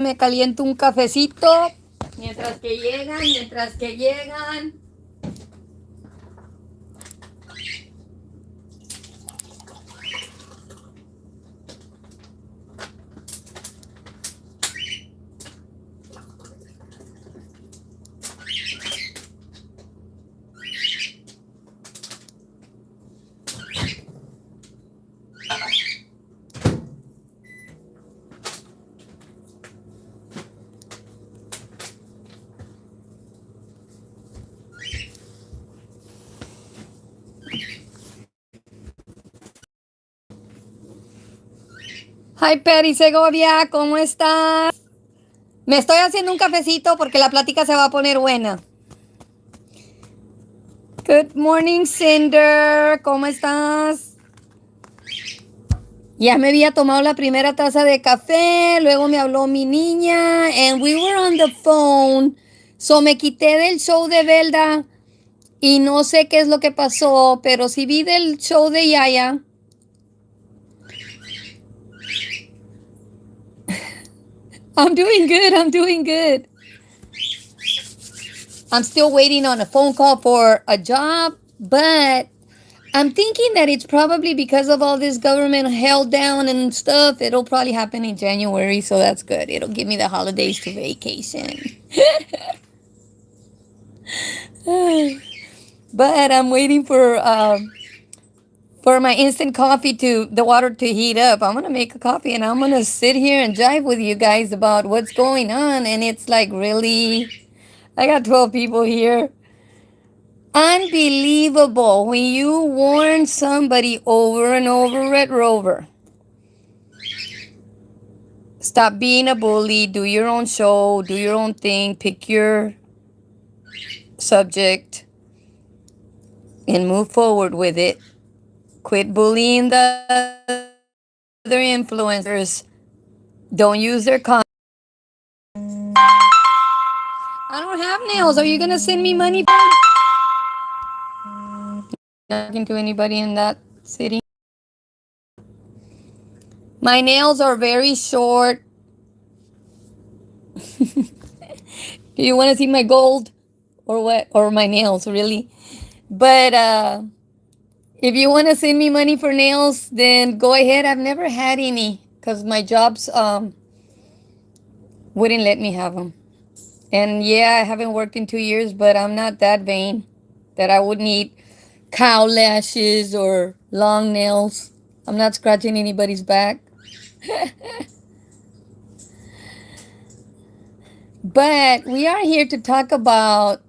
Me caliento un cafecito mientras que llegan. Hi, Peri Segovia, ¿cómo estás? Me estoy haciendo un cafecito porque la plática se va a poner buena. Good morning, Cinder, ¿cómo estás? Ya me había tomado la primera taza de café, luego me habló mi niña, and we were on the phone. So me quité del show de Belda y no sé qué es lo que pasó, pero sí vi del show de Yaya. I'm doing good, I'm doing good. I'm still waiting on a phone call for a job, but I'm thinking that it's probably because of all this government held down and stuff. It'll probably happen in January, so that's good. It'll give me the holidays to vacation. But I'm waiting for my instant coffee to the water to heat up. I'm gonna make a coffee and I'm gonna sit here and jive with you guys about what's going on. And it's like really, I got 12 people here. Unbelievable when you warn somebody over and over at Rover. Stop being a bully, do your own show, do your own thing, pick your subject, and move forward with it. Quit bullying the other influencers. Don't use their content. I don't have nails. Are you going to send me money? Talking to anybody in that city? My nails are very short. Do you want to see my gold or what? Or my nails, really? But if you want to send me money for nails, then go ahead. I've never had any because my jobs wouldn't let me have them. And yeah, I haven't worked in 2 years, but I'm not that vain that I would need cow lashes or long nails. I'm not scratching anybody's back. But we are here to talk about,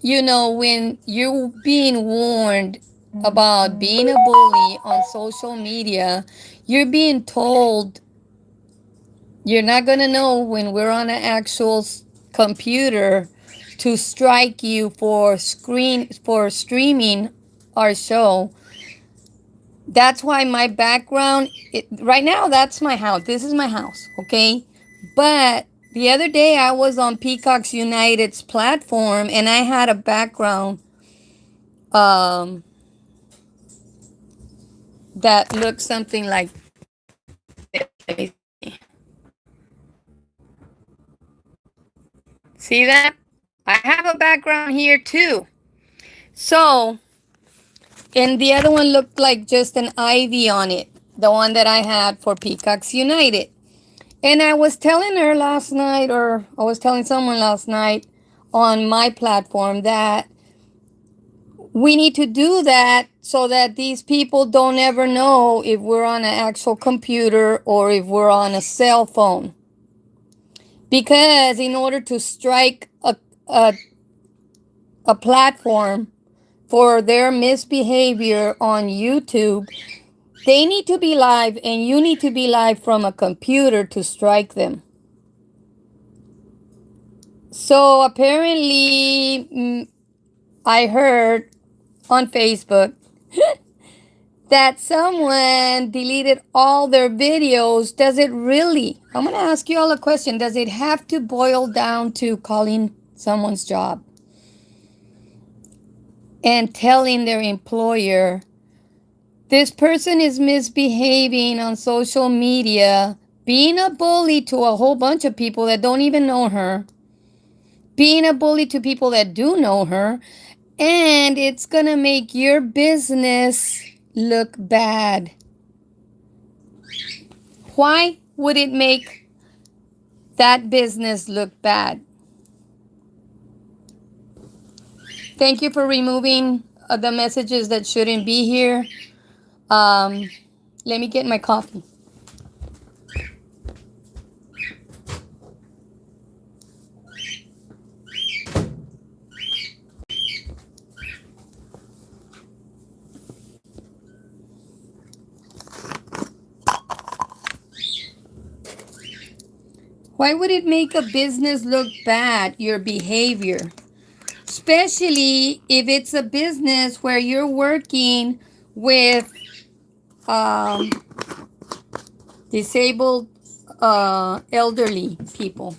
when you're being warned about being a bully on social media, you're being told you're not going to know when we're on an actual computer to strike you for streaming our show. That's why my background right now, that's my house. This is my house, okay? But the other day I was on Peacock's United's platform and I had a background that looked something like this. See that? I have a background here too. So, and the other one looked like just an ivy on it, the one that I had for Peacock's United. And I was telling her last night, or I was telling someone last night on my platform that we need to do that so that these people don't ever know if we're on an actual computer or if we're on a cell phone. Because in order to strike a platform for their misbehavior on YouTube, they need to be live and you need to be live from a computer to strike them. So apparently, I heard on Facebook that someone deleted all their videos. Does it really? I'm going to ask you all a question. Does it have to boil down to calling someone's job and telling their employer, this person is misbehaving on social media being a bully to a whole bunch of people that don't even know her, being a bully to people that do know her, and it's going to make your business look bad. Why would it make that business look bad? Thank you for removing the messages that shouldn't be here. Let me get my coffee. Why would it make a business look bad, your behavior? Especially if it's a business where you're working with disabled elderly people.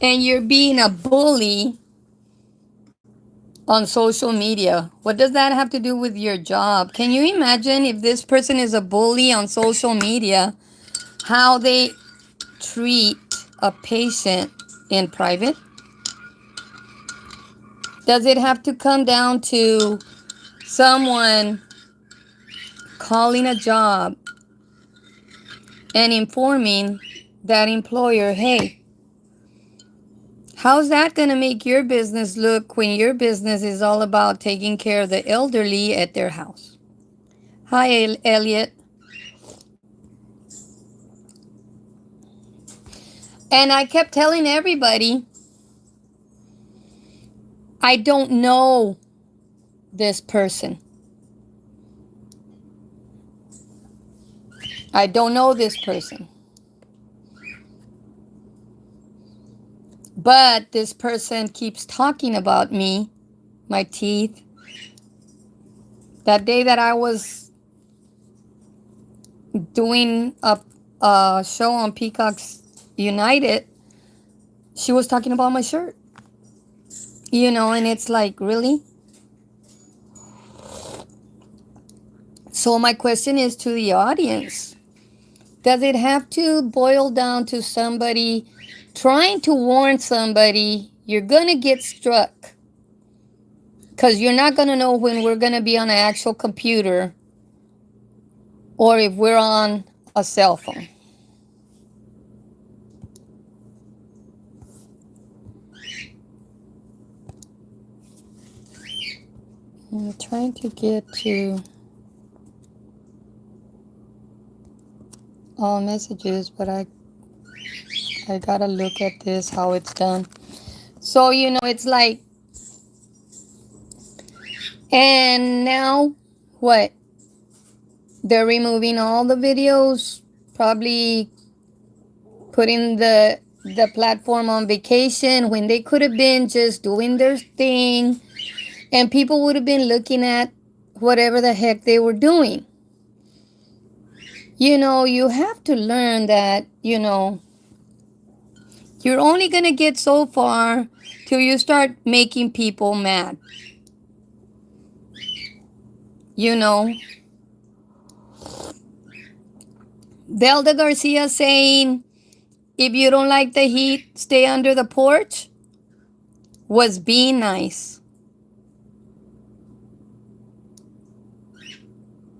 And you're being a bully on social media. What does that have to do with your job? Can you imagine if this person is a bully on social media, how they treat a patient in private? Does it have to come down to someone calling a job and informing that employer, hey, how's that going to make your business look when your business is all about taking care of the elderly at their house? Hi, Elliot. And I kept telling everybody, I don't know this person. I don't know this person. But this person keeps talking about me, my teeth. That day that I was doing a show on Peacocks United, she was talking about my shirt. And it's like, really? So my question is to the audience. Does it have to boil down to somebody trying to warn somebody you're going to get struck? Because you're not going to know when we're going to be on an actual computer or if we're on a cell phone. I'm trying to get to all messages, but I gotta look at this, how it's done. So, it's like, and now what? They're removing all the videos, probably putting the platform on vacation when they could have been just doing their thing, and people would have been looking at whatever the heck they were doing. You have to learn that, you're only going to get so far till you start making people mad. Velda Garcia saying, if you don't like the heat, stay under the porch, was being nice.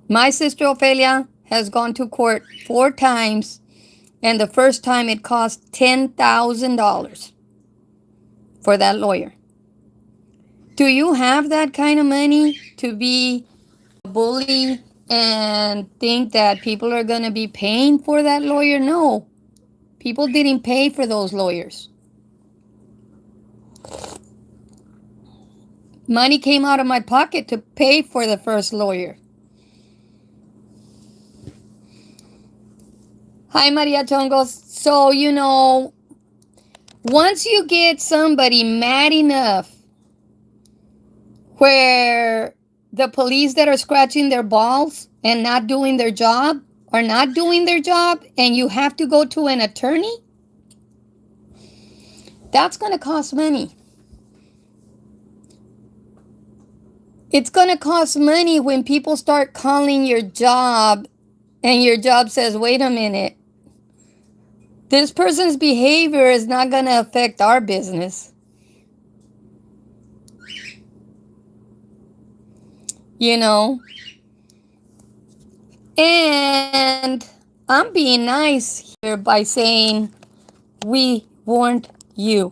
My sister Ophelia has gone to court 4 times, and the first time it cost $10,000 for that lawyer. Do you have that kind of money to be a bully and think that people are going to be paying for that lawyer? No. People didn't pay for those lawyers. Money came out of my pocket to pay for the first lawyer. Hi, Maria Chongos. So, once you get somebody mad enough where the police that are scratching their balls and not doing their job are not doing their job, and you have to go to an attorney, that's going to cost money. It's going to cost money when people start calling your job and your job says, wait a minute, this person's behavior is not going to affect our business. You know? And I'm being nice here by saying, we warned you.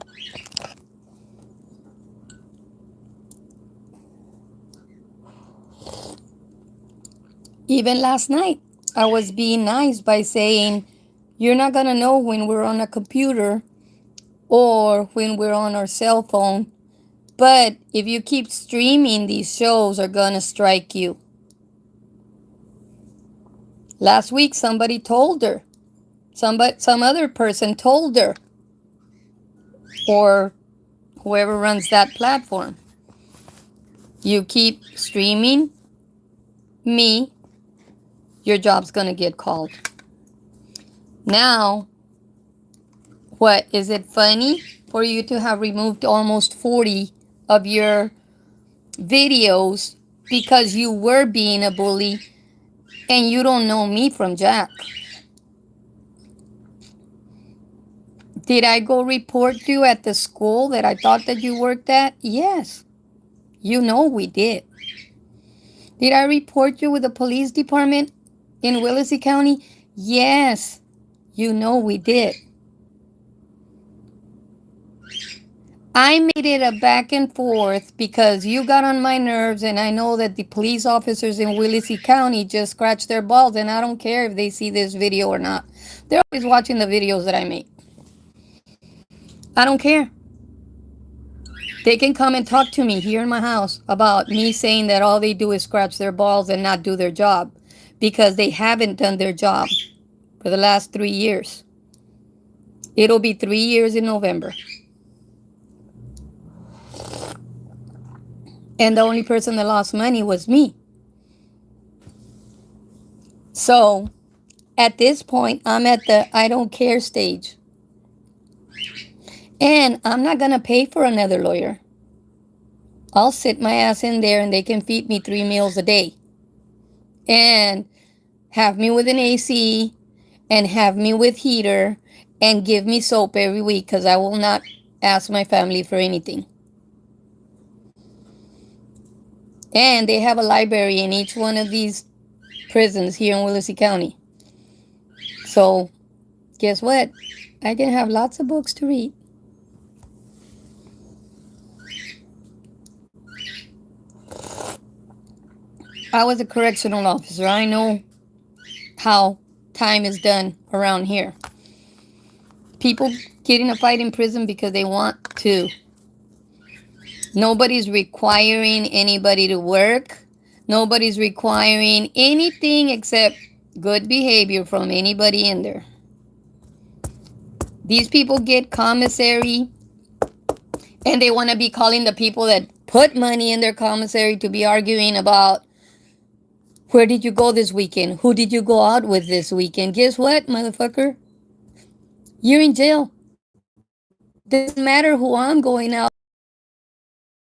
Even last night, I was being nice by saying, you're not going to know when we're on a computer or when we're on our cell phone. But if you keep streaming, these shows are going to strike you. Last week, somebody told her. Some other person told her. Or whoever runs that platform. You keep streaming me, your job's going to get called. Now, what, is it funny for you to have removed almost 40 of your videos because you were being a bully and you don't know me from Jack? Did I go report you at the school that I thought that you worked at? Yes. You know we did. Did I report you with the police department in Willacy County? Yes. You know we did. I made it a back and forth because you got on my nerves, and I know that the police officers in Willacy County just scratch their balls, and I don't care if they see this video or not. They're always watching the videos that I make. I don't care. They can come and talk to me here in my house about me saying that all they do is scratch their balls and not do their job, because they haven't done their job for the last 3 years. It'll be 3 years in November. And the only person that lost money was me. So at this point, I'm at the I don't care stage. And I'm not going to pay for another lawyer. I'll sit my ass in there and they can feed me 3 meals a day. And have me with an AC and have me with heater and give me soap every week, because I will not ask my family for anything. And they have a library in each one of these prisons here in Willacy County. So guess what? I can have lots of books to read. I was a correctional officer. I know how time is done around here. People get in a fight in prison because they want to. Nobody's requiring anybody to work. Nobody's requiring anything except good behavior from anybody in there. These people get commissary, and they want to be calling the people that put money in their commissary to be arguing about, where did you go this weekend? Who did you go out with this weekend? Guess what, motherfucker? You're in jail. Doesn't matter who I'm going out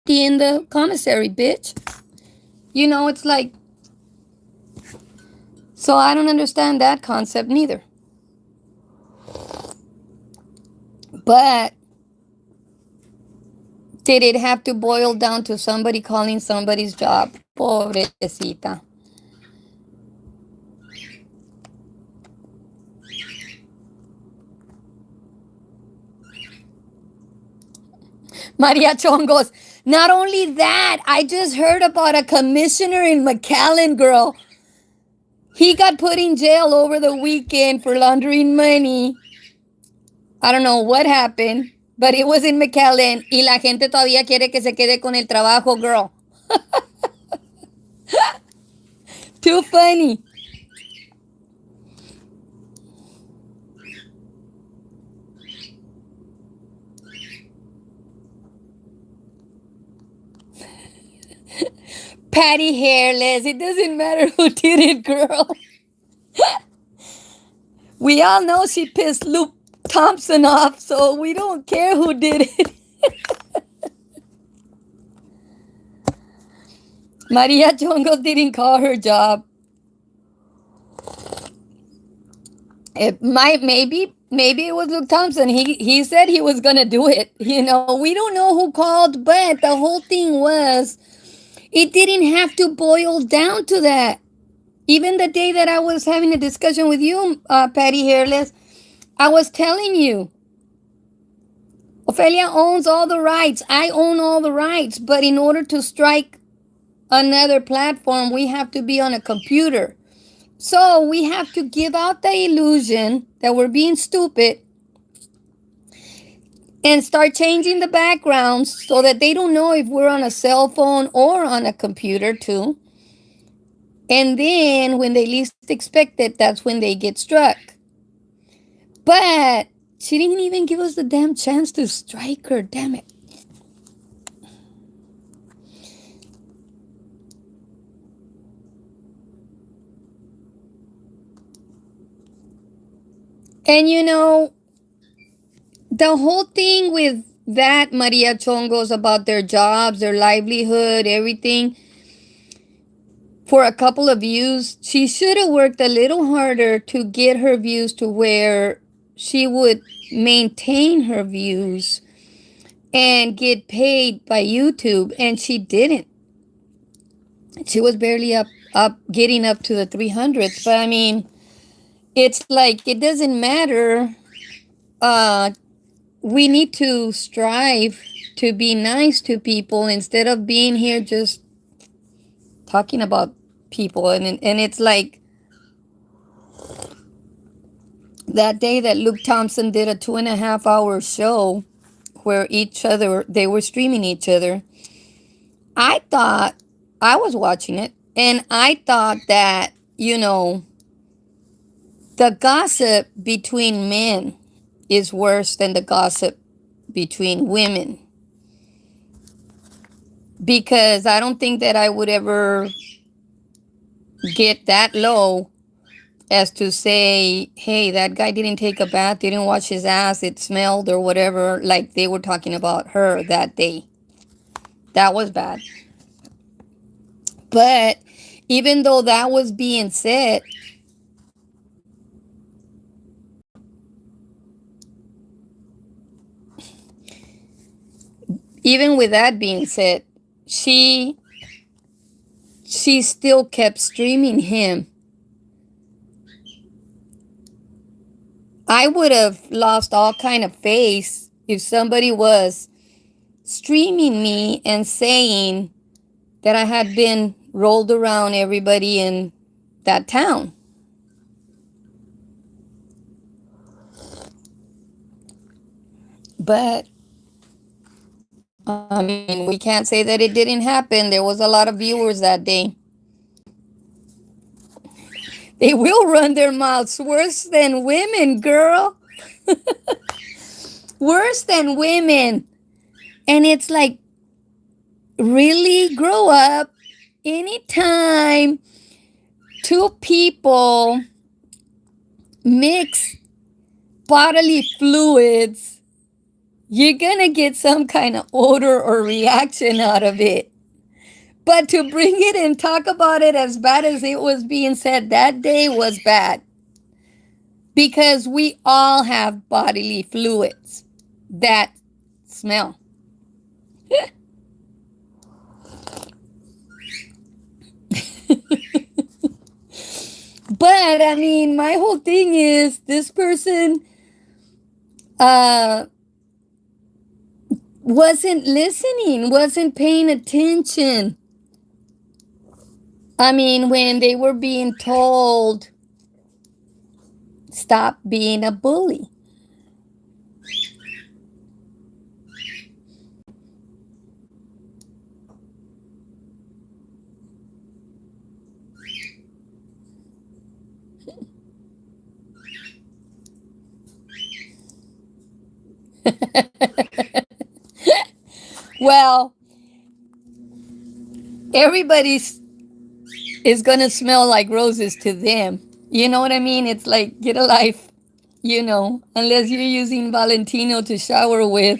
in the commissary, bitch. You know, it's like, so I don't understand that concept neither. But did it have to boil down to somebody calling somebody's job? Pobrecita. Maria Chongos. Not only that, I just heard about a commissioner in McAllen, girl. He got put in jail over the weekend for laundering money. I don't know what happened, but it was in McAllen. Y la gente todavía quiere que se quede con el trabajo, girl. Too funny. Patty hairless. It doesn't matter who did it, girl. We all know she pissed Luke Thompson off, so we don't care who did it. Maria Chongos didn't call her job. It might, maybe it was Luke Thompson. He said he was gonna do it. We don't know who called, but the whole thing was it didn't have to boil down to that. Even the day that I was having a discussion with you, Patty Hairless, I was telling you, Ophelia owns all the rights. I own all the rights. But in order to strike another platform, we have to be on a computer. So we have to give out the illusion that we're being stupid and start changing the backgrounds so that they don't know if we're on a cell phone or on a computer too. And then when they least expect it, that's when they get struck. But she didn't even give us the damn chance to strike her, damn it. And the whole thing with that Maria Chongos about their jobs, their livelihood, everything, for a couple of views, she should have worked a little harder to get her views to where she would maintain her views and get paid by YouTube, and she didn't. She was barely up getting up to the 300s. But I mean, it's like it doesn't matter. We need to strive to be nice to people instead of being here just talking about people. And it's like that day that Luke Thompson did a 2.5 hour show where they were streaming each other. I thought, I was watching it, and I thought that, the gossip between men is worse than the gossip between women. Because I don't think that I would ever get that low as to say, hey, that guy didn't take a bath, didn't wash his ass, it smelled or whatever, like they were talking about her that day. That was bad. But even though that was being said, even with that being said, she still kept streaming him. I would have lost all kind of face if somebody was streaming me and saying that I had been rolled around everybody in that town. But I mean, we can't say that it didn't happen. There was a lot of viewers that day. They will run their mouths worse than women, girl. Worse than women. And it's like, really grow up. Anytime two people mix bodily fluids, you're gonna get some kind of odor or reaction out of it. But to bring it and talk about it as bad as it was being said that day was bad. Because we all have bodily fluids that smell. But I mean, my whole thing is this person wasn't listening, wasn't paying attention. I mean, when they were being told, stop being a bully. Well, everybody's is gonna smell like roses to them. You know what I mean? It's like, get a life, unless you're using Valentino to shower with.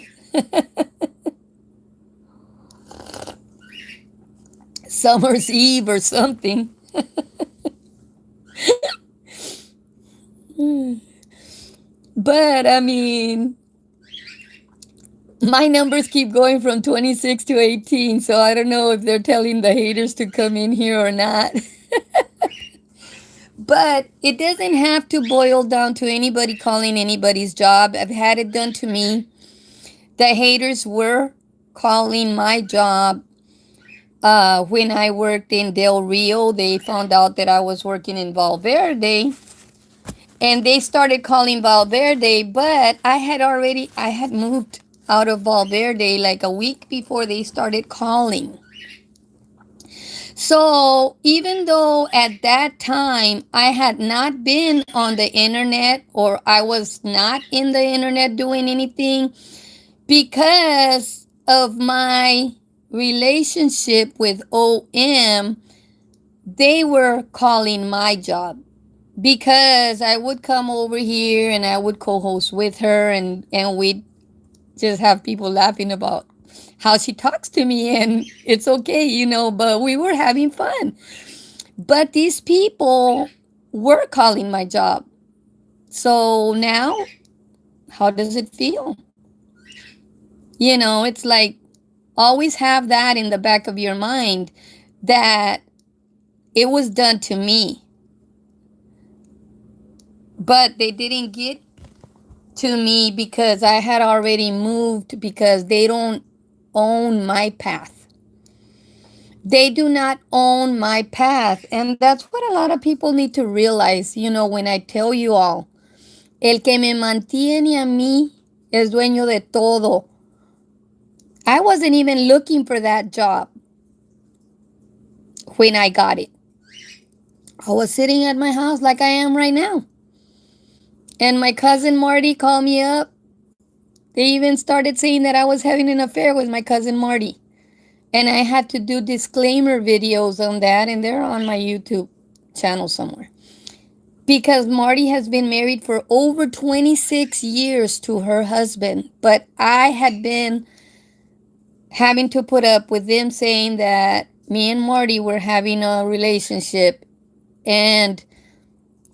Summer's Eve or something. But I mean, my numbers keep going from 26 to 18, so I don't know if they're telling the haters to come in here or not. But it doesn't have to boil down to anybody calling anybody's job. I've had it done to me. The haters were calling my job when I worked in Del Rio. They found out that I was working in Valverde, and they started calling Valverde, but I had moved out of Valverde like a week before they started calling. So even though at that time I had not been on the internet, or I was not in the internet doing anything, because of my relationship with OM, they were calling my job, because I would come over here and I would co-host with her, and we'd just have people laughing about how she talks to me, and it's okay, but we were having fun. But these people were calling my job. So now, how does it feel? It's like, always have that in the back of your mind, that it was done to me. But they didn't get to me because I had already moved, because they don't own my path. They do not own my path. And that's what a lot of people need to realize, when I tell you all, el que me mantiene a mí es dueño de todo. I wasn't even looking for that job when I got it. I was sitting at my house like I am right now. And my cousin Marty called me up. They even started saying that I was having an affair with my cousin Marty. And I had to do disclaimer videos on that, and they're on my YouTube channel somewhere. Because Marty has been married for over 26 years to her husband. But I had been having to put up with them saying that me and Marty were having a relationship. And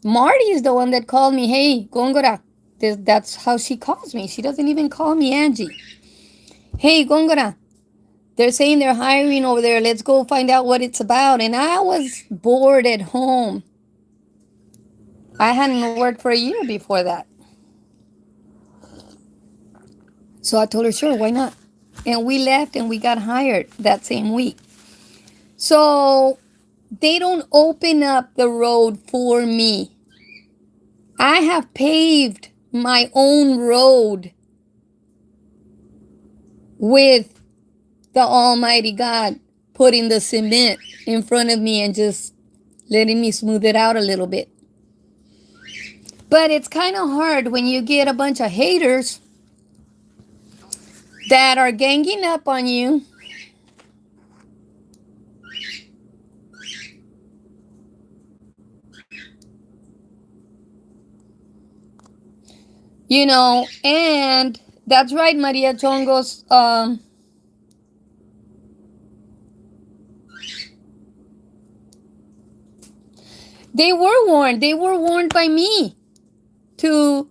Marty is the one that called me, hey, Gongora. That's how she calls me. She doesn't even call me Angie. Hey, Gongora. They're saying they're hiring over there. Let's go find out what it's about. And I was bored at home. I hadn't worked for a year before that. So I told her, sure, why not? And we left and we got hired that same week. So they don't open up the road for me. I have paved my own road with the Almighty God putting the cement in front of me and just letting me smooth it out a little bit. But it's kind of hard when you get a bunch of haters that are ganging up on you. And that's right, Maria Chongos. They were warned. They were warned by me to,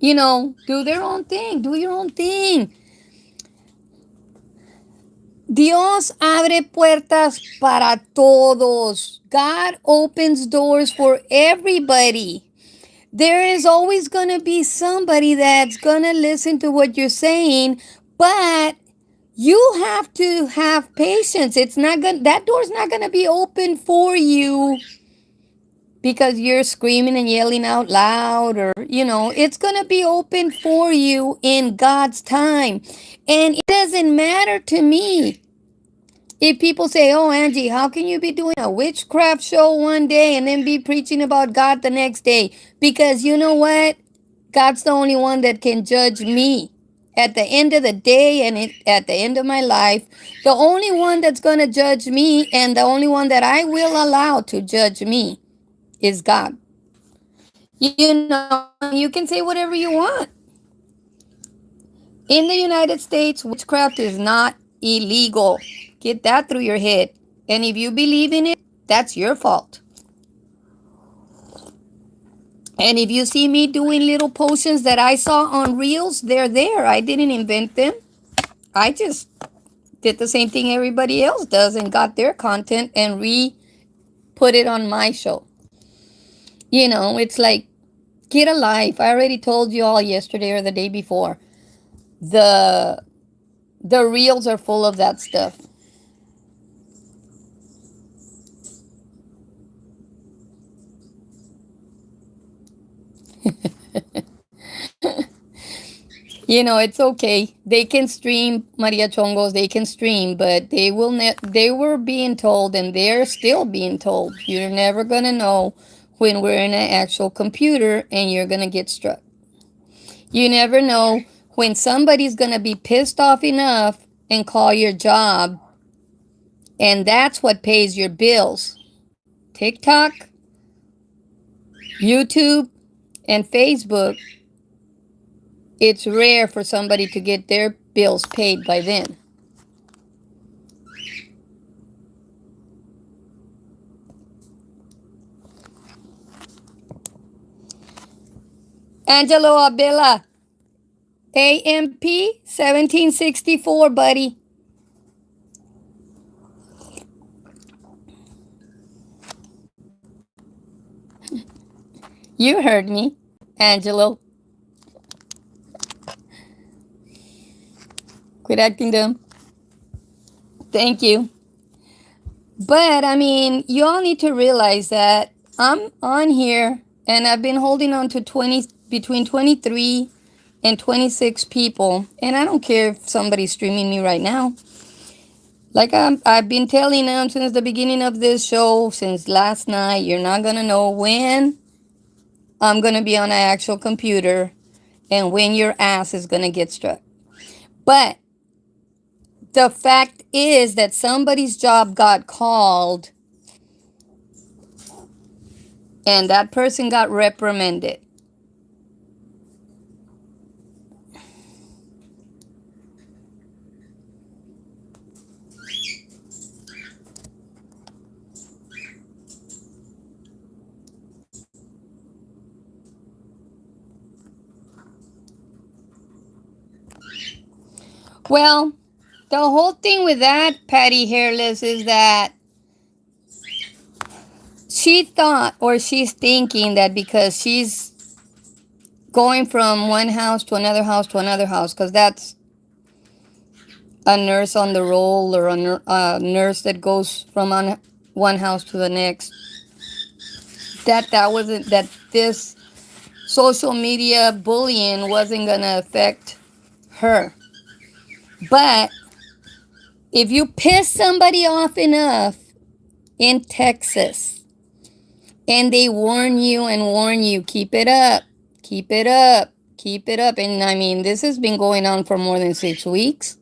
do their own thing. Do your own thing. Dios abre puertas para todos. God opens doors for everybody. There is always going to be somebody that's going to listen to what you're saying, but you have to have patience. That door's not going to be open for you because you're screaming and yelling out loud, or it's going to be open for you in God's time. And it doesn't matter to me if people say, oh, Angie, how can you be doing a witchcraft show one day and then be preaching about God the next day? Because you know what? God's the only one that can judge me. At the end of the day and at the end of my life, the only one that's going to judge me, and the only one that I will allow to judge me, is God. You can say whatever you want. In the United States, witchcraft is not illegal. Get that through your head. And if you believe in it, that's your fault. And if you see me doing little potions that I saw on Reels, they're there. I didn't invent them. I just did the same thing everybody else does and got their content and put it on my show. It's like, get a life. I already told you all yesterday or the day before. The the reels are full of that stuff. It's okay. They can stream Maria Chongos, they can stream, but they were being told and they're still being told, you're never going to know when we're in an actual computer and you're going to get struck. You never know when somebody's going to be pissed off enough and call your job, and that's what pays your bills. TikTok, YouTube, and Facebook, it's rare for somebody to get their bills paid by them. Angelo Abela, AMP 1764, buddy. You heard me, Angelo. Quit acting dumb. Thank you. But I mean, you all need to realize that I'm on here and I've been holding on to between 23 and 26 people, and I don't care if somebody's streaming me right now. Like I've been telling them since the beginning of this show, since last night, you're not gonna know when I'm gonna be on an actual computer and when your ass is gonna get struck. But the fact is that somebody's job got called and that person got reprimanded. Well, the whole thing with that, Patty Hairless, is that she thought, or she's thinking, that because she's going from one house to another house to another house, because that's a nurse on the roll, or a nurse that goes from one house to the next, that wasn't, that this social media bullying wasn't gonna affect her. But if you piss somebody off enough in Texas and they warn you, keep it up, keep it up, keep it up. And I mean, this has been going on for more than 6 weeks.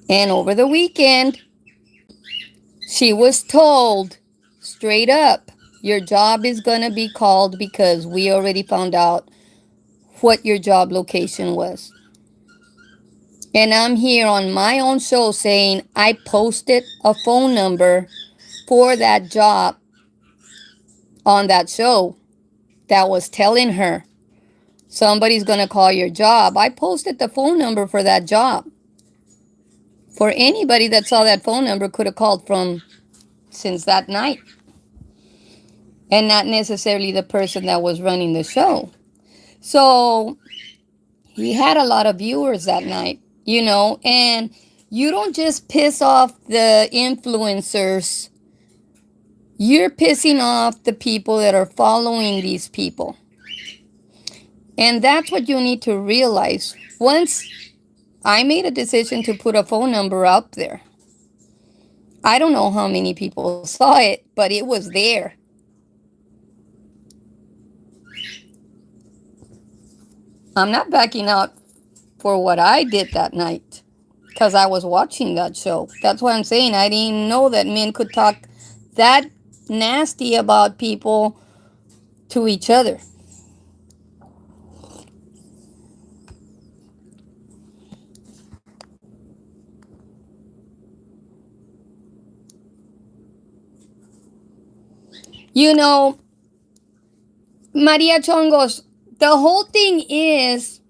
And over the weekend, she was told straight up, your job is going to be called because we already found out what your job location was. And I'm here on my own show saying I posted a phone number for that job on that show that was telling her somebody's going to call your job. I posted the phone number for that job. For anybody that saw that phone number could have called from since that night. And not necessarily the person that was running the show. So he had a lot of viewers that night, and you don't just piss off the influencers. You're pissing off the people that are following these people. And that's what you need to realize. Once I made a decision to put a phone number out there, I don't know how many people saw it, but it was there. I'm not backing out for what I did that night because I was watching that show. That's why I'm saying I didn't know that men could talk that nasty about people to each other. You know, Maria Chongos, the whole thing is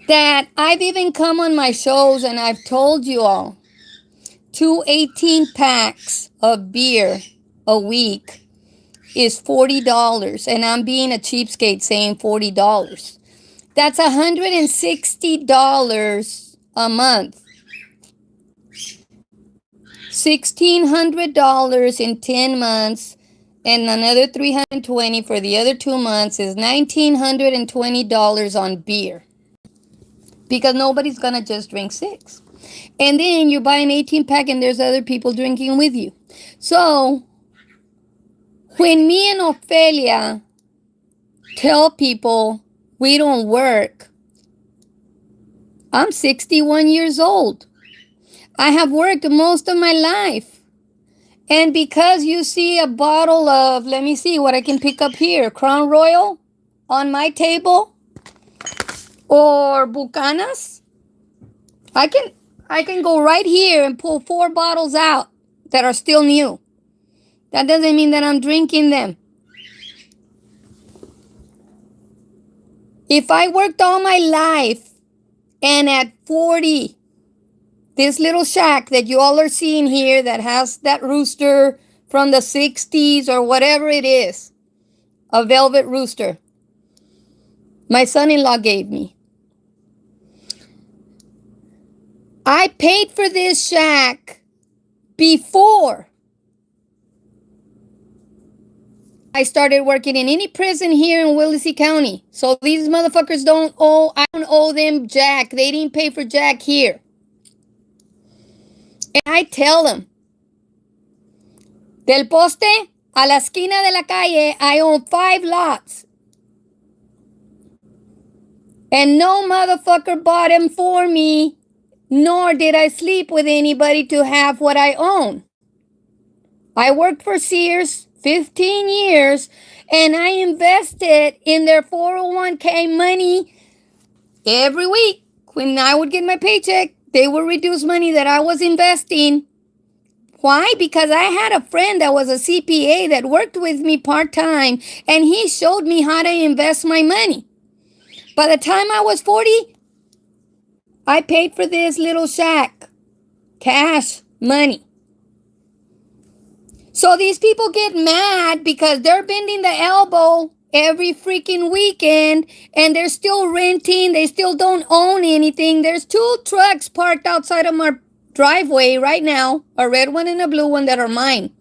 that I've even come on my shows and I've told you all, 2 18 packs of beer a week is $40, and I'm being a cheapskate saying $40. That's $160 a month. $1,600 in 10 months, and another $320 for the other 2 months is $1,920 on beer. Because nobody's gonna just drink six. And then you buy an 18 pack and there's other people drinking with you. So when me and Ophelia tell people we don't work, I'm 61 years old. I have worked most of my life. And because you see a bottle of, let me see what I can pick up here, Crown Royal on my table, or Bucanas, I can go right here and pull 4 bottles out that are still new. That doesn't mean that I'm drinking them. If I worked all my life and at 40, this little shack that you all are seeing here that has that rooster from the 60s or whatever it is, a velvet rooster, my son-in-law gave me. I paid for this shack before I started working in any prison here in Willacy County. So these motherfuckers I don't owe them jack. They didn't pay for jack here. And I tell them, del poste a la esquina de la calle, I own 5 lots. And no motherfucker bought them for me, nor did I sleep with anybody to have what I own. I worked for Sears 15 years, and I invested in their 401k money every week. When I would get my paycheck, they would reduce money that I was investing. Why? Because I had a friend that was a CPA that worked with me part-time, and he showed me how to invest my money. By the time I was 40, I paid for this little shack. Cash money. So these people get mad because they're bending the elbow every freaking weekend and they're still renting. They still don't own anything. There's 2 trucks parked outside of my driveway right now, a red one and a blue one that are mine.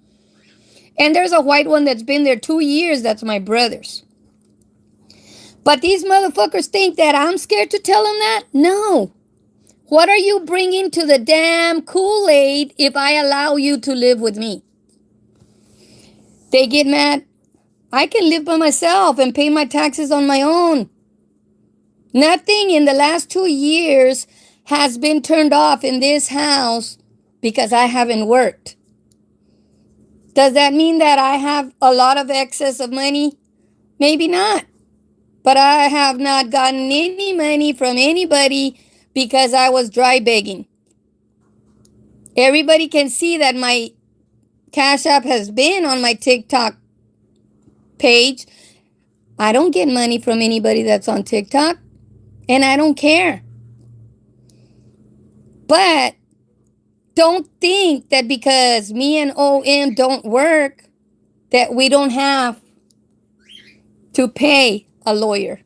And there's a white one that's been there 2 years. That's my brother's. But these motherfuckers think that I'm scared to tell them that? No. What are you bringing to the damn Kool-Aid if I allow you to live with me? They get mad. I can live by myself and pay my taxes on my own. Nothing in the last 2 years has been turned off in this house because I haven't worked. Does that mean that I have a lot of excess of money? Maybe not. But I have not gotten any money from anybody because I was dry begging. Everybody can see that my Cash App has been on my TikTok page. I don't get money from anybody that's on TikTok, and I don't care. But don't think that because me and OM don't work, that we don't have to pay a lawyer.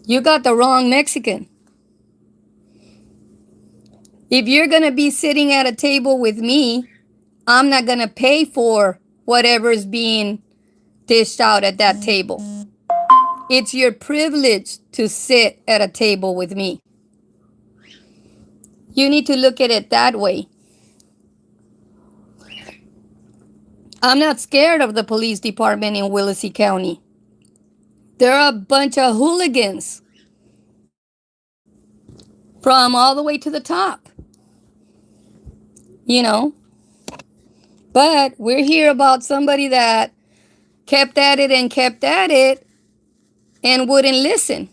You got the wrong Mexican. If you're going to be sitting at a table with me, I'm not going to pay for whatever's being dished out at that table. It's your privilege to sit at a table with me. You need to look at it that way. I'm not scared of the police department in Willacy County. They're a bunch of hooligans from all the way to the top. You know? But we're here about somebody that kept at it and wouldn't listen.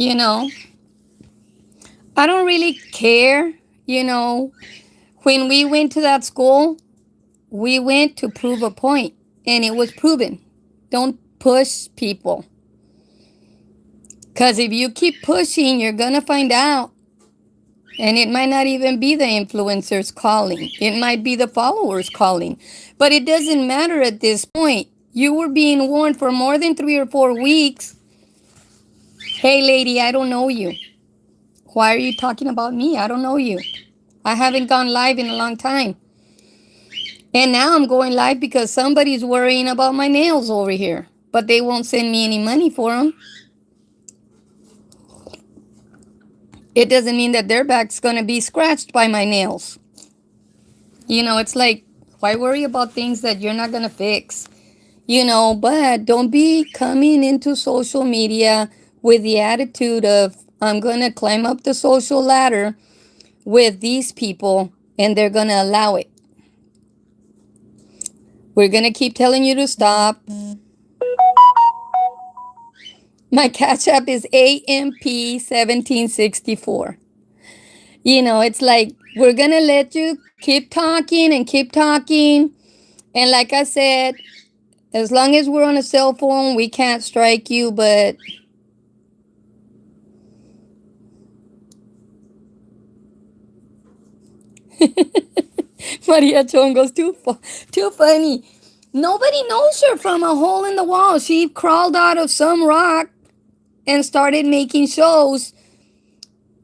You know, I don't really care. You know, when we went to that school, we went to prove a point, and it was proven. Don't push people. Because if you keep pushing, you're going to find out. And it might not even be the influencers calling, it might be the followers calling. But it doesn't matter at this point. You were being warned for more than 3 or 4 weeks. Hey, lady, I don't know you. Why are you talking about me? I don't know you. I haven't gone live in a long time. And now I'm going live because somebody's worrying about my nails over here. But they won't send me any money for them. It doesn't mean that their back's going to be scratched by my nails. You know, it's like, why worry about things that you're not going to fix? You know, but don't be coming into social media with the attitude of, I'm going to climb up the social ladder with these people and they're going to allow it. We're going to keep telling you to stop. My Cash App is AMP1764. You know, it's like, we're going to let you keep talking and keep talking. And like I said, as long as we're on a cell phone, we can't strike you, but Maria Chongo's too funny. Nobody knows her from a hole in the wall. She crawled out of some rock and started making shows.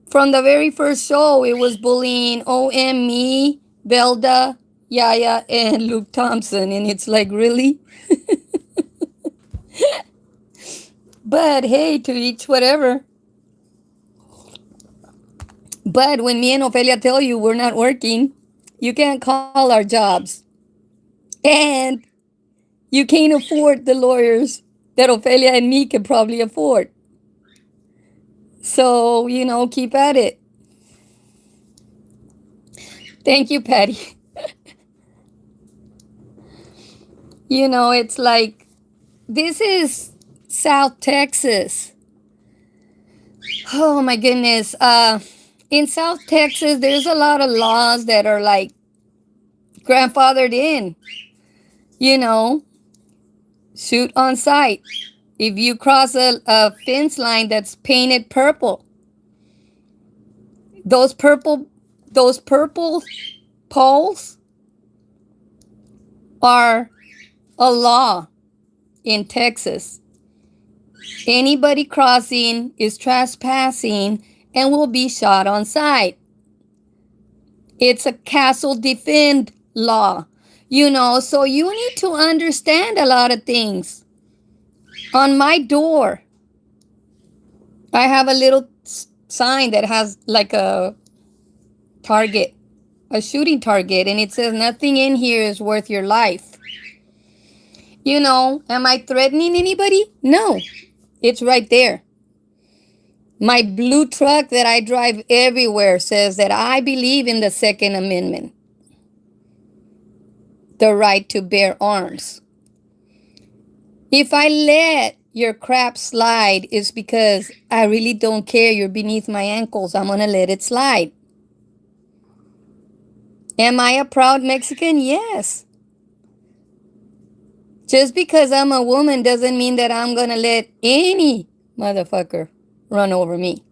From the very first show, it was bullying OM, me, Belda, Yaya, and Luke Thompson. And it's like, really? But hey, to each whatever. But when me and Ophelia tell you we're not working, you can't call our jobs. And you can't afford the lawyers that Ophelia and me can probably afford. So, you know, keep at it. Thank you, Patty. You know, it's like, this is South Texas. Oh my goodness. In South Texas, there's a lot of laws that are like grandfathered in. You know, shoot on sight. If you cross a fence line that's painted purple, those purple poles are a law in Texas. Anybody crossing is trespassing and will be shot on sight. It's a castle defend law, you know, so you need to understand a lot of things. On my door, I have a little sign that has like a target, a shooting target, and it says nothing in here is worth your life. You know, am I threatening anybody? No, it's right there. My blue truck that I drive everywhere says that I believe in the Second Amendment, the right to bear arms. If I let your crap slide, it's because I really don't care. You're beneath my ankles. I'm going to let it slide. Am I a proud Mexican? Yes. Just because I'm a woman doesn't mean that I'm going to let any motherfucker run over me.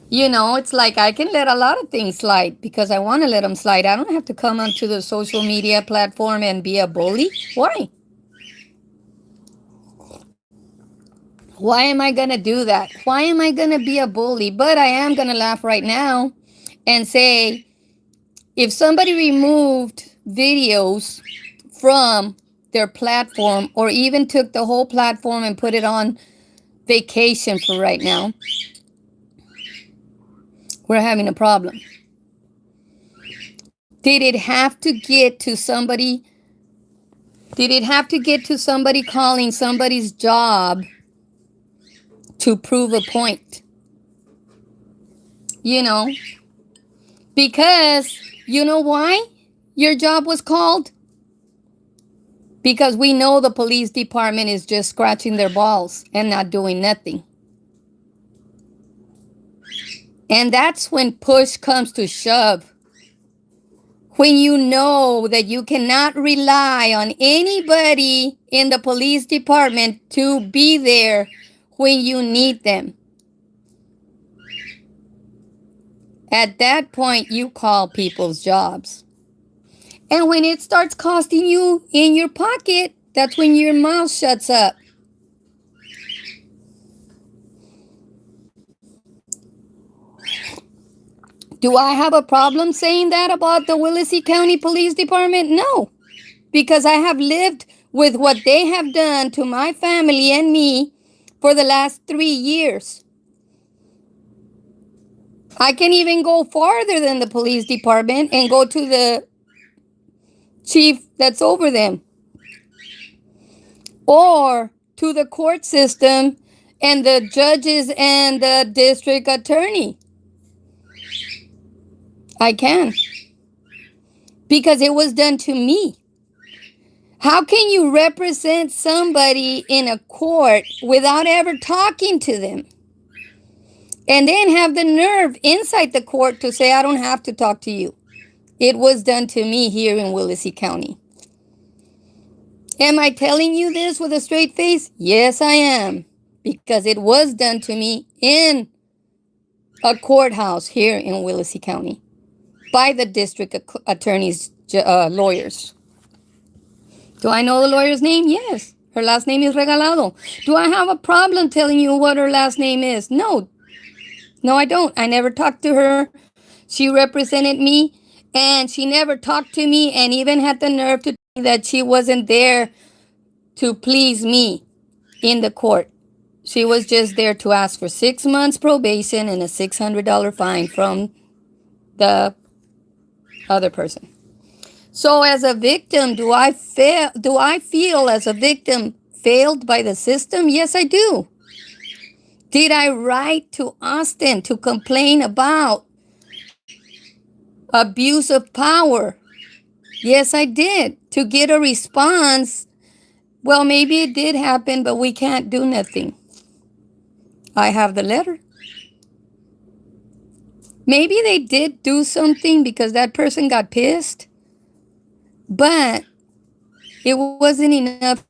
You know, it's like I can let a lot of things slide because I want to let them slide. I don't have to come onto the social media platform and be a bully. Why? Why am I going to do that? Why am I going to be a bully? But I am going to laugh right now and say, if somebody removed videos from their platform or even took the whole platform and put it on vacation for right now, we're having a problem. Did it have to get to somebody? Did it have to get to somebody calling somebody's job to prove a point? You know, because you know why your job was called? because we know the police department is just scratching their balls and not doing nothing. And that's when push comes to shove. When you know that you cannot rely on anybody in the police department to be there when you need them. At that point, you call people's jobs. And when it starts costing you in your pocket, that's when your mouth shuts up. Do I have a problem saying that about the Willacy County Police Department? No, because I have lived with what they have done to my family and me for the last 3 years. I can even go farther than the police department and go to the chief that's over them, or to the court system and the judges and the district attorney. I can, because it was done to me. How can you represent somebody in a court without ever talking to them? And then have the nerve inside the court to say, I don't have to talk to you. It was done to me here in Willacy County. Am I telling you this with a straight face? Yes, I am. Because it was done to me in a courthouse here in Willacy County by the district attorney's lawyers. Do I know the lawyer's name? Yes. Her last name is Regalado. Do I have a problem telling you what her last name is? No. No, I don't. I never talked to her. She represented me, and she never talked to me and even had the nerve to tell me that she wasn't there to please me in the court. She was just there to ask for 6 months probation and a $600 fine from the other person. So as a victim, do I feel as a victim failed by the system? Yes, I do. Did I write to Austin to complain about abuse of power? Yes, I did. To get a response, well, maybe it did happen, but we can't do nothing. I have the letter. Maybe they did do something because that person got pissed, but it wasn't enough.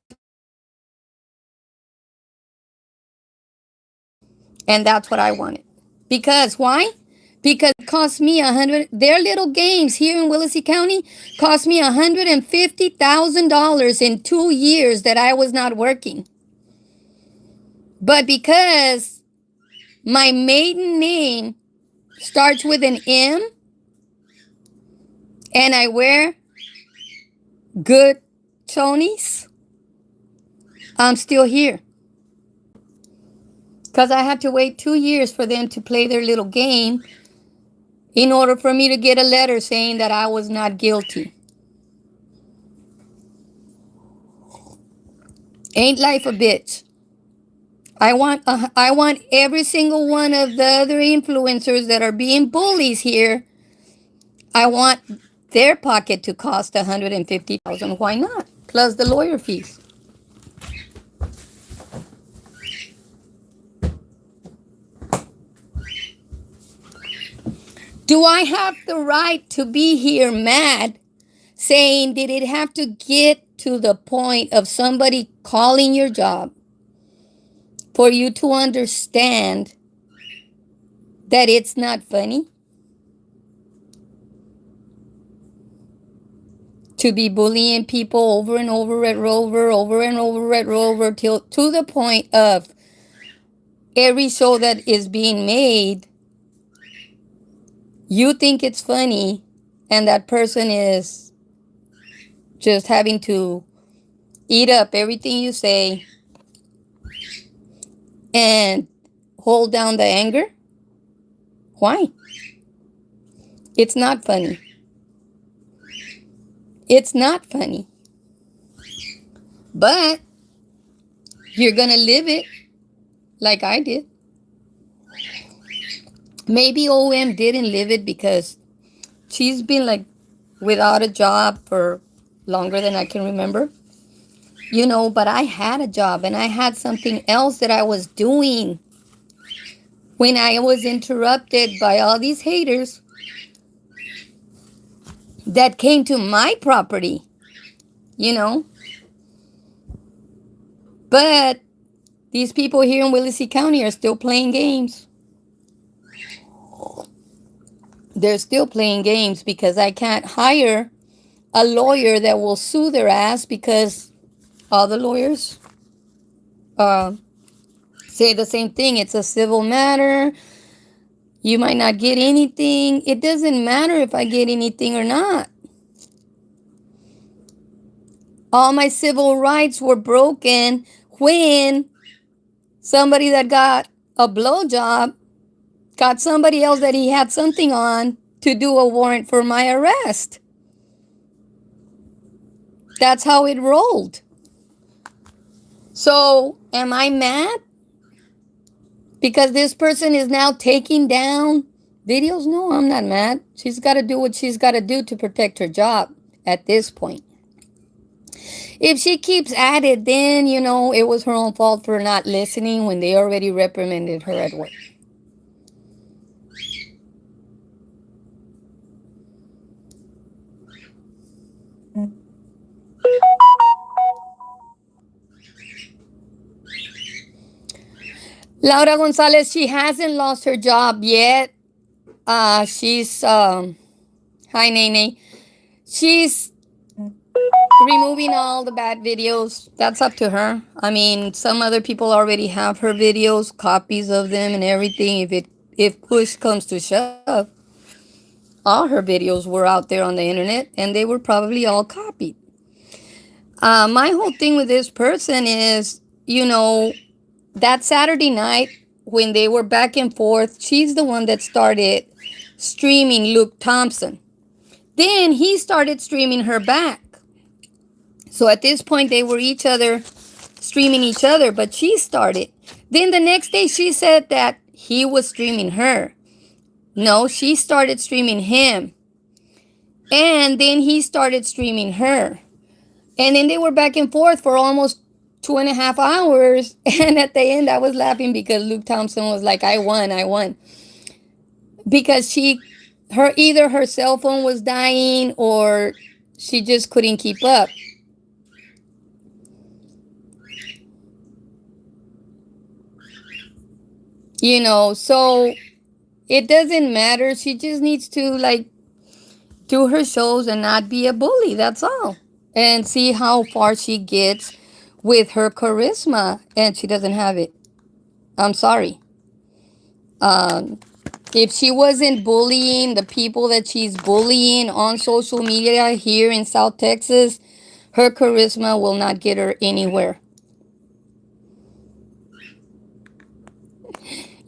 And that's what I wanted. Because why? Because it cost me their little games here in Willacy County cost me $150,000 in 2 years that I was not working. But because my maiden name starts with an M and I wear good chonies, I'm still here. Because I had to wait 2 years for them to play their little game in order for me to get a letter saying that I was not guilty. Ain't life a bitch? I want every single one of the other influencers that are being bullies here. I want their pocket to cost $150,000. Why not? Plus the lawyer fees. Do I have the right to be here mad, saying, did it have to get to the point of somebody calling your job for you to understand that it's not funny to be bullying people over and over at Rover, over and over at Rover, till to the point of every show that is being made, you think it's funny, and that person is just having to eat up everything you say and hold down the anger? Why? It's not funny. It's not funny. But you're going to live it like I did. Maybe OM didn't live it because she's been like without a job for longer than I can remember. But I had a job and I had something else that I was doing when I was interrupted by all these haters that came to my property, you know. But these people here in Willacy County are still playing games. They're still playing games because I can't hire a lawyer that will sue their ass because all the lawyers uh, say the same thing. It's a civil matter. You might not get anything. It doesn't matter if I get anything or not. All my civil rights were broken when somebody that got a blowjob got somebody else that he had something on to do a warrant for my arrest. That's how it rolled. So, am I mad? Because this person is now taking down videos? No, I'm not mad. She's got to do what she's got to do to protect her job at this point. If she keeps at it, then, it was her own fault for not listening when they already reprimanded her at work. Laura Gonzalez, she hasn't lost her job yet. Hi, Nene. She's removing all the bad videos. That's up to her. I mean, some other people already have her videos, copies of them and everything. If push comes to shove, all her videos were out there on the internet and they were probably all copied. My whole thing with this person is, that Saturday night when they were back and forth, she's the one that started streaming Luke Thompson. Then he started streaming her back. So at this point, they were streaming each other, but she started. Then the next day, she said that he was streaming her. No, she started streaming him. And then he started streaming her. And then they were back and forth for almost 2.5 hours. And at the end, I was laughing because Luke Thompson was like, I won. Because either her cell phone was dying or she just couldn't keep up. So it doesn't matter. She just needs to do her shows and not be a bully. That's all. And see how far she gets with her charisma. And she doesn't have it. I'm sorry. If she wasn't bullying the people that she's bullying on social media here in South Texas, her charisma will not get her anywhere.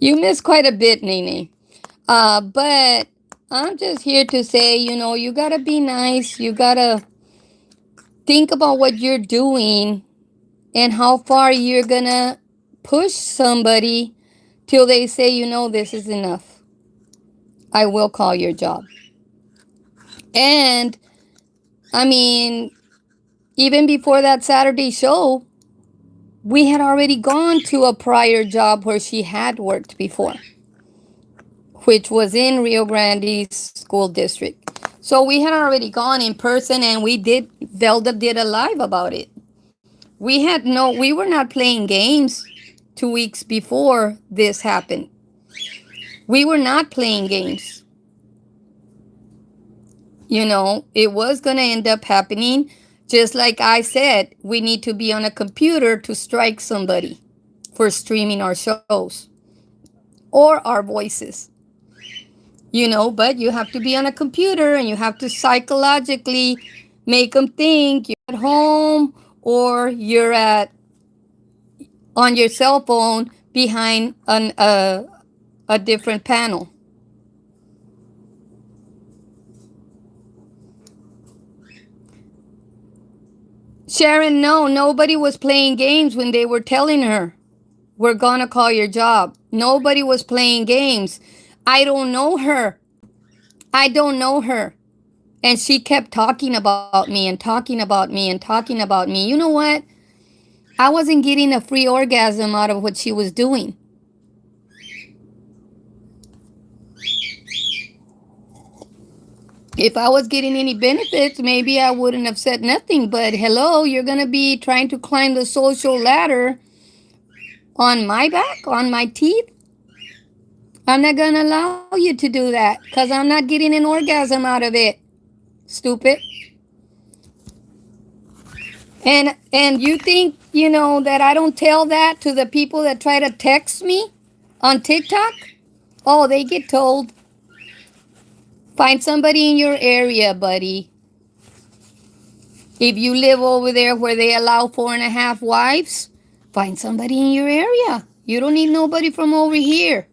You missed quite a bit, Nene. But I'm just here to say, you gotta be nice. You gotta think about what you're doing and how far you're gonna push somebody till they say, this is enough. I will call your job. And, I mean, even before that Saturday show, we had already gone to a prior job where she had worked before, which was in Rio Grande School District. So we had already gone in person and Velda did a live about it. We were not playing games 2 weeks before this happened. We were not playing games. It was going to end up happening. Just like I said, we need to be on a computer to strike somebody for streaming our shows or our voices. But you have to be on a computer and you have to psychologically make them think you're at home or you're on your cell phone behind a different panel. Sharon, no, nobody was playing games when they were telling her, we're going to call your job. Nobody was playing games. I don't know her. And she kept talking about me and talking about me and talking about me. You know what? I wasn't getting a free orgasm out of what she was doing. If I was getting any benefits, maybe I wouldn't have said nothing. But hello, you're going to be trying to climb the social ladder on my back, on my teeth? I'm not going to allow you to do that because I'm not getting an orgasm out of it. Stupid. And you think, that I don't tell that to the people that try to text me on TikTok? Oh, they get told. Find somebody in your area, buddy. If you live over there where they allow 4.5 wives, find somebody in your area. You don't need nobody from over here.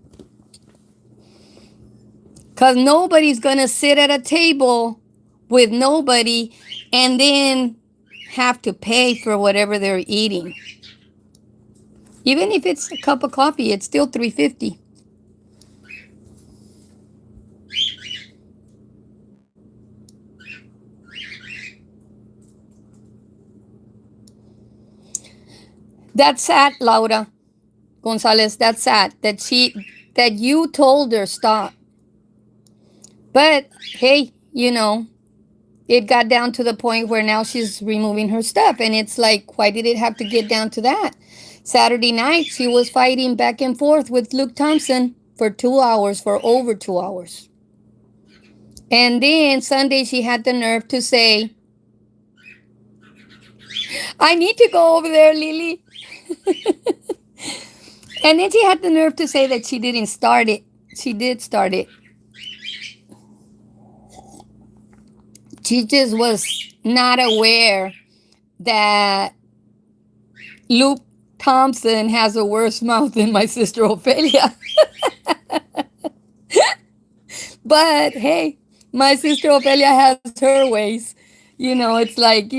Because nobody's going to sit at a table with nobody and then have to pay for whatever they're eating. Even if it's a cup of coffee, it's still $3.50. That's sad, Laura Gonzalez. That's sad that you told her stop. But hey, it got down to the point where now she's removing her stuff, and it's like, why did it have to get down to that? Saturday night, she was fighting back and forth with Luke Thompson for 2 hours, for over 2 hours. And then Sunday, she had the nerve to say, I need to go over there, Lily. And then she had the nerve to say that she didn't start it. She did start it. She just was not aware that Luke Thompson has a worse mouth than my sister Ophelia. But hey, my sister Ophelia has her ways. It's like,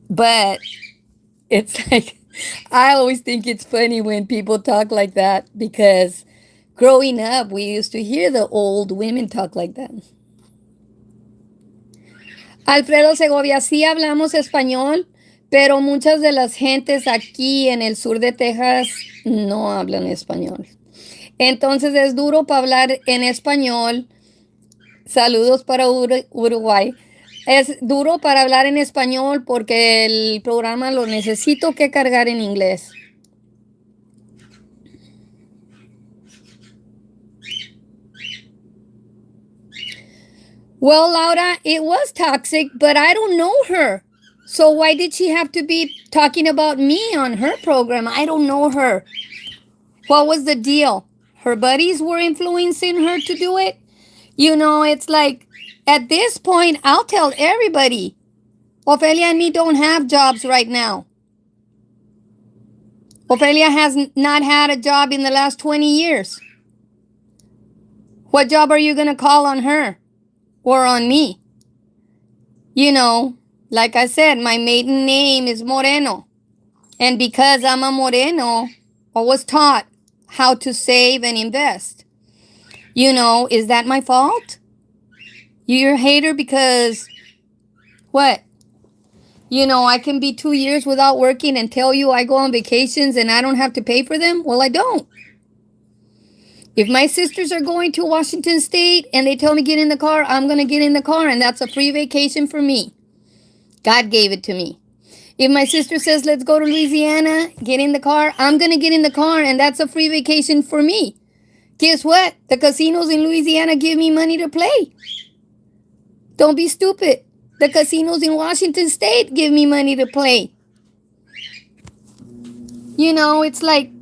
but it's like, I always think it's funny when people talk like that, because growing up, we used to hear the old women talk like that. Alfredo Segovia, sí hablamos español, pero muchas de las gentes aquí en el sur de Texas no hablan español. Entonces es duro para hablar en español. Saludos para Uruguay. Es duro para hablar en español porque el programa lo necesito que cargar en inglés. Well, Laura, it was toxic, but I don't know her. So why did she have to be talking about me on her program? I don't know her. What was the deal? Her buddies were influencing her to do it? It's like, at this point, I'll tell everybody. Ophelia and me don't have jobs right now. Ophelia has not had a job in the last 20 years. What job are you going to call on her or on me? Like I said, my maiden name is Moreno. And because I'm a Moreno, I was taught how to save and invest. Is that my fault? You're a hater because what? I can be 2 years without working and tell you I go on vacations and I don't have to pay for them? Well, I don't. If my sisters are going to Washington State and they tell me get in the car, I'm going to get in the car, and that's a free vacation for me. God gave it to me. If my sister says, let's go to Louisiana, get in the car, I'm going to get in the car, and that's a free vacation for me. Guess what? The casinos in Louisiana give me money to play. Don't be stupid. The casinos in Washington State give me money to play. It's like,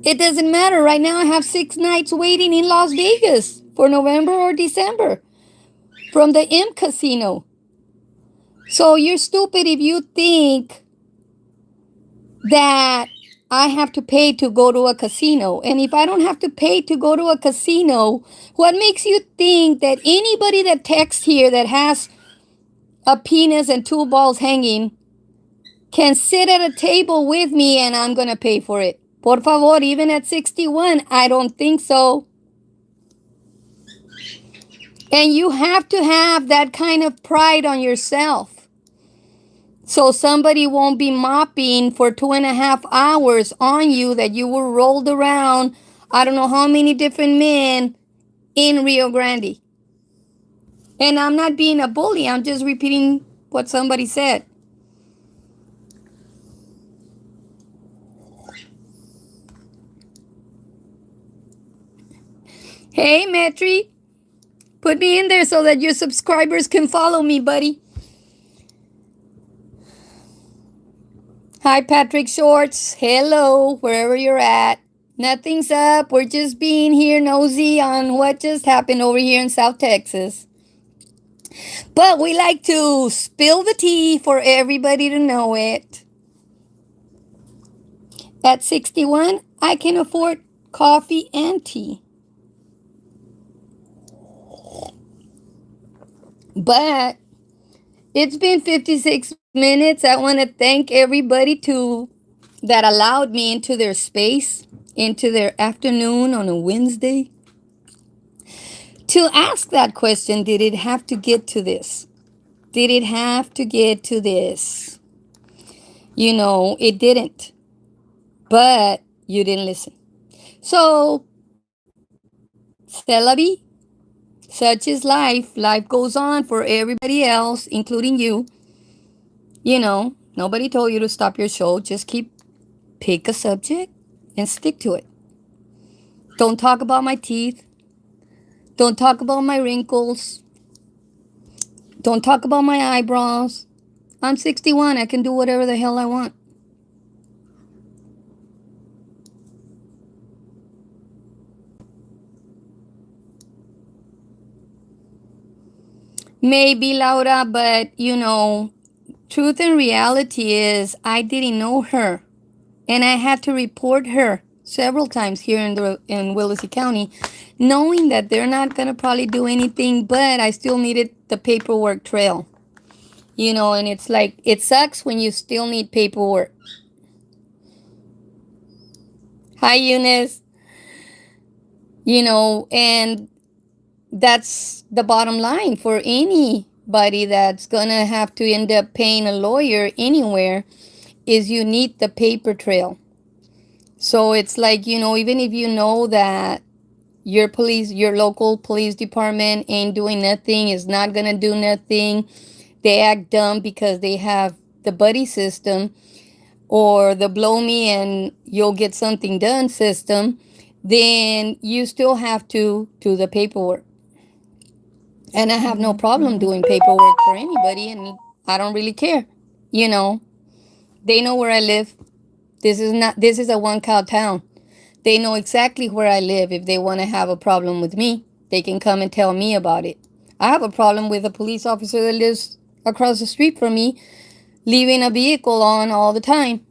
it doesn't matter. Right now I have 6 nights waiting in Las Vegas for November or December from the M Casino. So you're stupid if you think that I have to pay to go to a casino. And if I don't have to pay to go to a casino, what makes you think that anybody that texts here that has a penis and 2 balls hanging can sit at a table with me and I'm going to pay for it? Por favor, even at 61, I don't think so. And you have to have that kind of pride on yourself. So somebody won't be mopping for 2.5 hours on you that you were rolled around, I don't know how many different men in Rio Grande. And I'm not being a bully, I'm just repeating what somebody said. Hey, Metri, put me in there so that your subscribers can follow me, buddy. Hi, Patrick Shorts. Hello, wherever you're at. Nothing's up. We're just being here nosy on what just happened over here in South Texas. But we like to spill the tea for everybody to know it. At 61, I can afford coffee and tea. But it's been 56 minutes. I want to thank everybody that allowed me into their space, into their afternoon on a Wednesday, to ask that question. Did it have to get to this? Did it have to get to this? It didn't. But you didn't listen. So, c'est la vie. Such is life. Life goes on for everybody else, including you. Nobody told you to stop your show. Just pick a subject and stick to it. Don't talk about my teeth. Don't talk about my wrinkles. Don't talk about my eyebrows. I'm 61. I can do whatever the hell I want. Maybe, Laura, but truth and reality is I didn't know her. And I had to report her several times here in Willacy County, knowing that they're not going to probably do anything, but I still needed the paperwork trail. And it's like, it sucks when you still need paperwork. Hi, Eunice. And that's the bottom line for anybody that's going to have to end up paying a lawyer anywhere, is you need the paper trail. So it's like, even if you know that your local police department ain't doing nothing, is not going to do nothing, they act dumb because they have the buddy system or the blow me and you'll get something done system, then you still have to do the paperwork. And I have no problem doing paperwork for anybody, and I don't really care. They know where I live. This is a one cow town. They know exactly where I live. If they want to have a problem with me, they can come and tell me about it. I have a problem with a police officer that lives across the street from me, leaving a vehicle on all the time.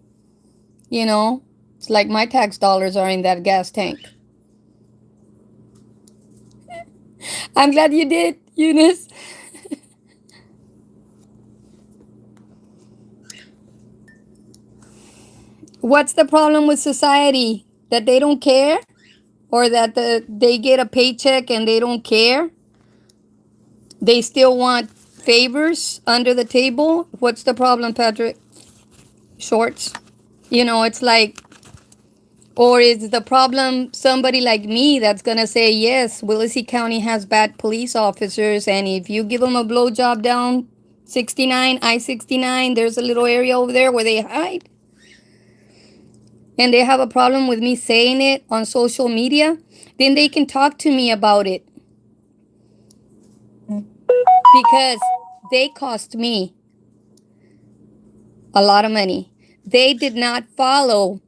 It's like my tax dollars are in that gas tank. I'm glad you did, Eunice. What's the problem with society? That they don't care? Or that they get a paycheck and they don't care? They still want favors under the table? What's the problem, Patrick? Shorts? It's like, or is the problem somebody like me that's going to say, yes, Willacy County has bad police officers, and if you give them a blowjob down 69, I-69, there's a little area over there where they hide, and they have a problem with me saying it on social media, then they can talk to me about it. Because they cost me a lot of money. They did not follow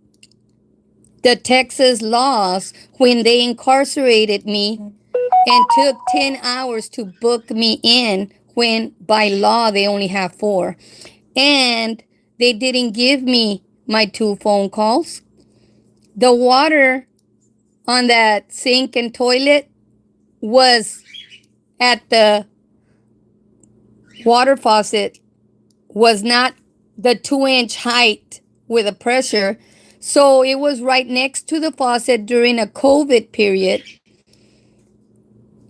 the Texas laws when they incarcerated me and took 10 hours to book me in when by law they only have 4. And they didn't give me my 2 phone calls. The water on that sink and toilet was at the water faucet, was not the 2-inch height with a pressure. So it was right next to the faucet during a COVID period.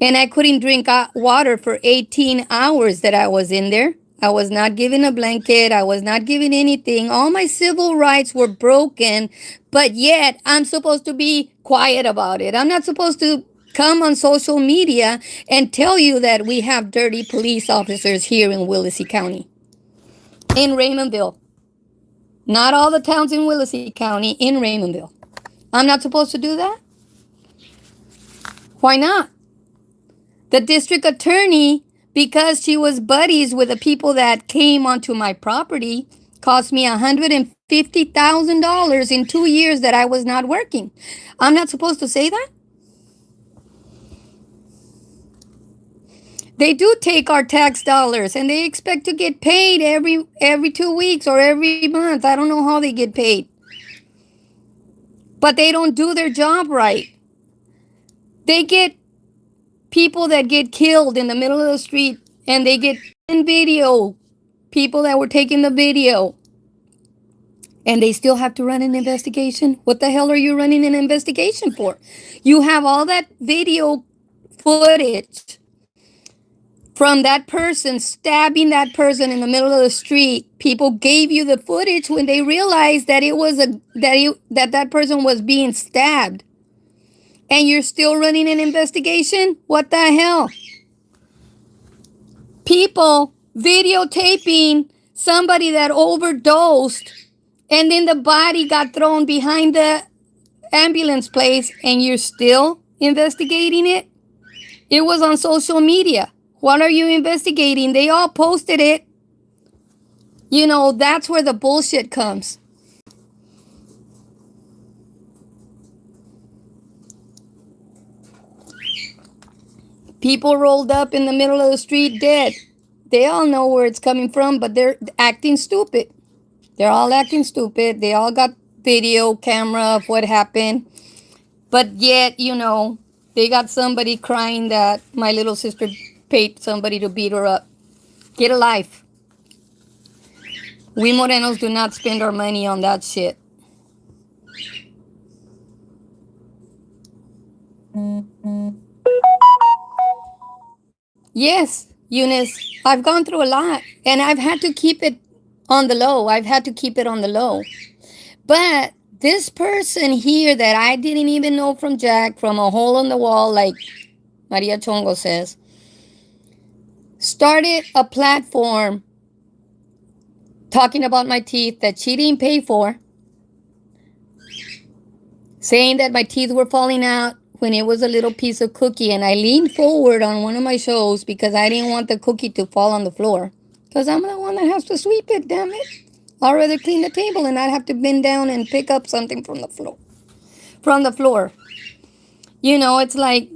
And I couldn't drink water for 18 hours that I was in there. I was not given a blanket. I was not given anything. All my civil rights were broken, but yet I'm supposed to be quiet about it. I'm not supposed to come on social media and tell you that we have dirty police officers here in Willacy County, in Raymondville. Not all the towns in Willacy County, in Raymondville. I'm not supposed to do that? Why not? The district attorney, because she was buddies with the people that came onto my property, cost me $150,000 in 2 years that I was not working. I'm not supposed to say that? They do take our tax dollars and they expect to get paid every 2 weeks or every month. I don't know how they get paid. But they don't do their job right. They get people that get killed in the middle of the street and they get in video, people that were taking the video, and they still have to run an investigation. What the hell are you running an investigation for? You have all that video footage from that person stabbing that person in the middle of the street. People gave you the footage when they realized that it was that person was being stabbed, and you're still running an investigation? What the hell? People videotaping somebody that overdosed and then the body got thrown behind the ambulance place, and you're still investigating it? It was on social media. What are you investigating? They all posted it. You know, that's where the bullshit comes. People rolled up in the middle of the street dead. They all know where it's coming from, but they're acting stupid. They're all acting stupid. They all got video camera of what happened. But yet, you know, they got somebody crying that my little sister paid somebody to beat her up. Get a life. We Morenos do not spend our money on that shit. Yes, Eunice, I've gone through a lot and I've had to keep it on the low. I've had to keep it on the low. But this person here that I didn't even know from Jack, from a hole in the wall, like Maria Chongo says, started a platform talking about my teeth that she didn't pay for, saying that my teeth were falling out when it was a little piece of cookie. And I leaned forward on one of my shows because I didn't want the cookie to fall on the floor, because I'm the one that has to sweep it, damn it. I'd rather clean the table and not have to bend down and pick up something from the floor. You know, it's like,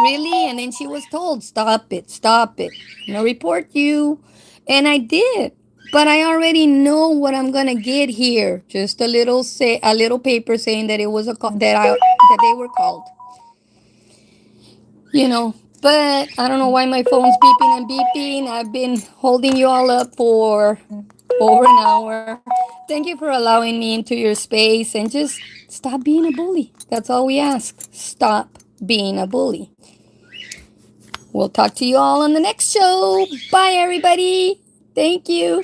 really? And then she was told, stop it. I'm gonna report you. And I did. But I already know what I'm gonna get here. Just a little paper saying that it was that they were called. You know, but I don't know why my phone's beeping and beeping. I've been holding you all up for over an hour. Thank you for allowing me into your space, and just stop being a bully. That's all we ask. Stop being a bully. We'll talk to you all on the next show. Bye, everybody. Thank you.